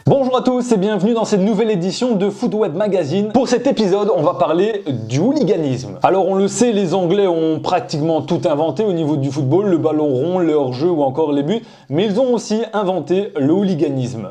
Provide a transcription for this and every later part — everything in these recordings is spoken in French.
Bonjour à tous et bienvenue dans cette nouvelle édition de Foot Web Magazine. Pour cet épisode, on va parler du hooliganisme. Alors on le sait, les Anglais ont pratiquement tout inventé au niveau du football, le ballon rond, le hors-jeu ou encore les buts, mais ils ont aussi inventé le hooliganisme.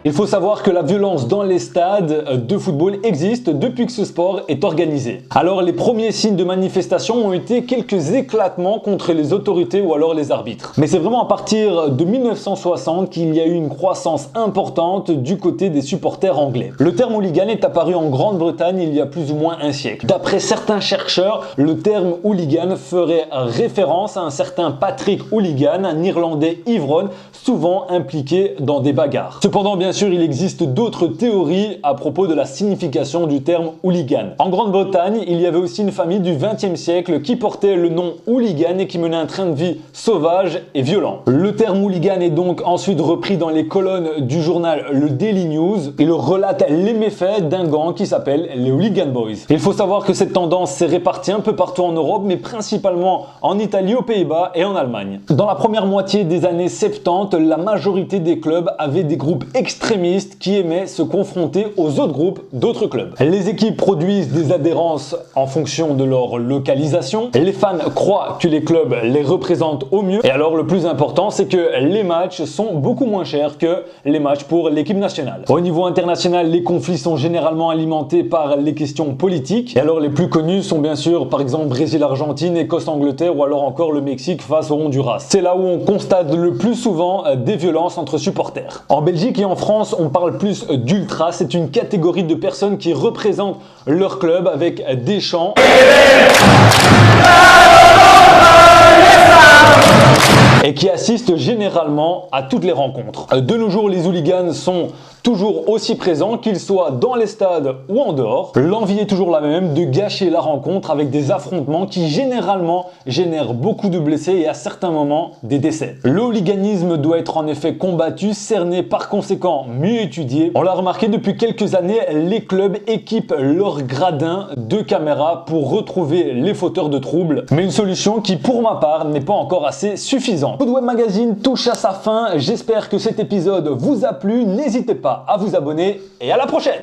Il faut savoir que la violence dans les stades de football existe depuis que ce sport est organisé. Alors les premiers signes de manifestation ont été quelques éclatements contre les autorités ou alors les arbitres. Mais c'est vraiment à partir de 1960 qu'il y a eu une croissance importante du côté des supporters anglais. Le terme hooligan est apparu en Grande-Bretagne il y a plus ou moins un siècle. D'après certains chercheurs, le terme hooligan ferait référence à un certain Patrick Hooligan, un Irlandais ivrogne, souvent impliqué dans des bagarres. Cependant, bien sûr, il existe d'autres théories à propos de la signification du terme hooligan. En Grande-Bretagne, il y avait aussi une famille du XXe siècle qui portait le nom hooligan et qui menait un train de vie sauvage et violent. Le terme hooligan est donc ensuite repris dans les colonnes du journal le Daily News. Il relate les méfaits d'un gang qui s'appelle les Hooligan Boys. Il faut savoir que cette tendance s'est répartie un peu partout en Europe, mais principalement en Italie, aux Pays-Bas et en Allemagne. Dans la première moitié des années 70, la majorité des clubs avaient des groupes extrémistes qui aimaient se confronter aux autres groupes d'autres clubs. Les équipes produisent des adhérences en fonction de leur localisation. Les fans croient que les clubs les représentent au mieux. Et alors le plus important, c'est que les matchs sont beaucoup moins chers que les matchs pour l'équipe nationale. Au niveau international, les conflits sont généralement alimentés par les questions politiques. Et alors les plus connus sont bien sûr par exemple Brésil-Argentine, Écosse-Angleterre ou alors encore le Mexique face au Honduras. C'est là où on constate le plus souvent des violences entre supporters. En Belgique et en France, on parle plus d'ultra. C'est une catégorie de personnes qui représentent leur club avec des chants et qui assistent généralement à toutes les rencontres. De nos jours, les hooligans sont toujours aussi présents, qu'ils soient dans les stades ou en dehors. L'envie est toujours la même, de gâcher la rencontre avec des affrontements qui généralement génèrent beaucoup de blessés et à certains moments des décès. Le hooliganisme doit être en effet combattu, cerné, par conséquent mieux étudié. On l'a remarqué depuis quelques années, les clubs équipent leurs gradins de caméras pour retrouver les fauteurs de troubles, mais une solution qui pour ma part n'est pas encore assez suffisante. Foot Web Magazine touche à sa fin, j'espère que cet épisode vous a plu, n'hésitez pas à vous abonner et à la prochaine.